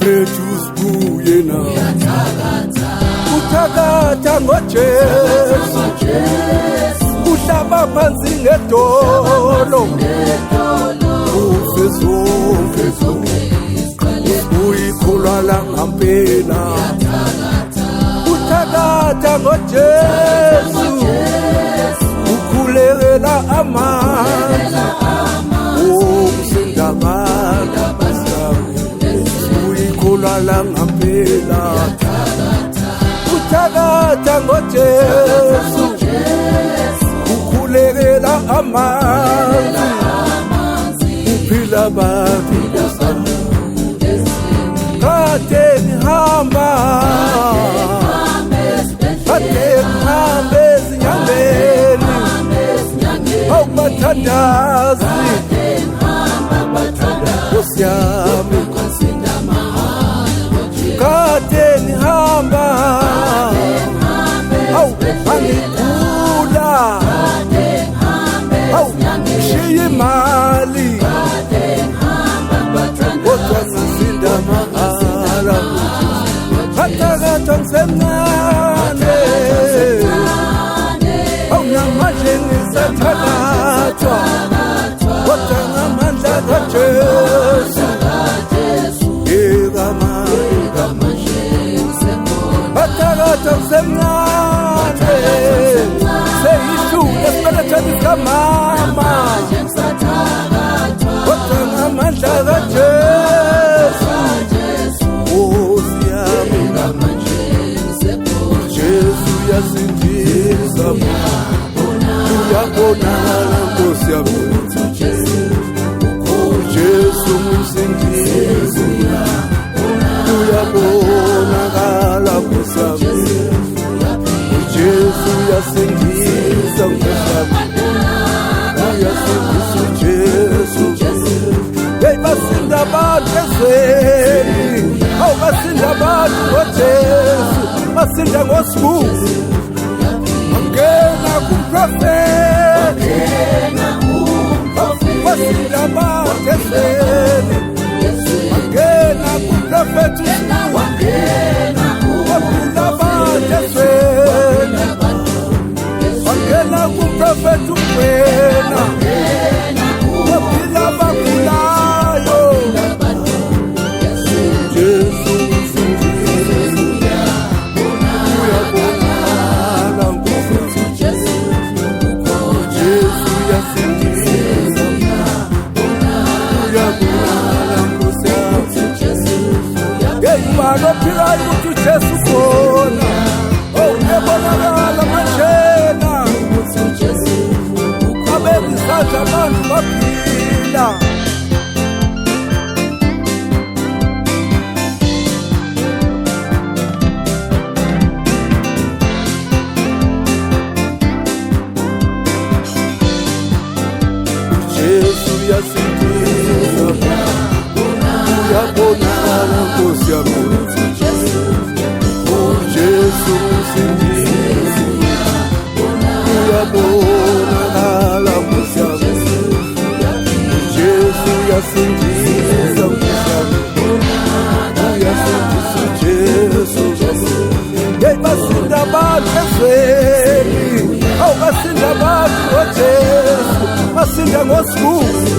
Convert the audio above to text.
Lethu sibuye na uthakatha ngoJesu uhlaba phansi ngedolo ufezonke uyikholwa la ngampela uthakatha ngoJesu ukhulekela amanzi umsindakala uyikholwa la ngampela uthakatha ngoJesu ukhulekela amanzi uphila bathi kade ngihamba ezinyangeni awubathandazi Nkosi yami kade ngihamba awu angikula awu ngishiye imali kodwa ngasinda mahala kathakatha ngisemncane awu namanje ngisathakathwa kodwa ngamandla kaJesu kathakatha ngisemncane seyishule esibelethweni sikamama kodwa ngamandla kaJesu Nkosi yami Jesu uyasindisa uyabonakala Nkosi yami Jesu umsindisi uyabonakala Nkosi yami Jesu uyasindisa Nkosi yami uyasindisa Jesu hey basinda abantu ezweni awu basinda abantu ngoJesu basinda ngosibuzi angena kumprofeti basinda abantu ezweni angena kumprofeti basinda abantu ezweni angena kumprofeti wena baphila bagulayo Jesu uyabonakala Nkosi Jesu uyasindisa uyabonakala Nkosi hey mano phila ukuthi Jesu khona oh uyabonakala manjena Jesu abezizandla abantu baphila Jesu uyasindisa uyabonakala Nkosi yami Jesu usindisa uyabonakala Nkosi yami Jesu uyasindisa uyasindisa Jesu hey basinda abantu ezweni awu basinda abantu ngoJesu basinda ngosibuzi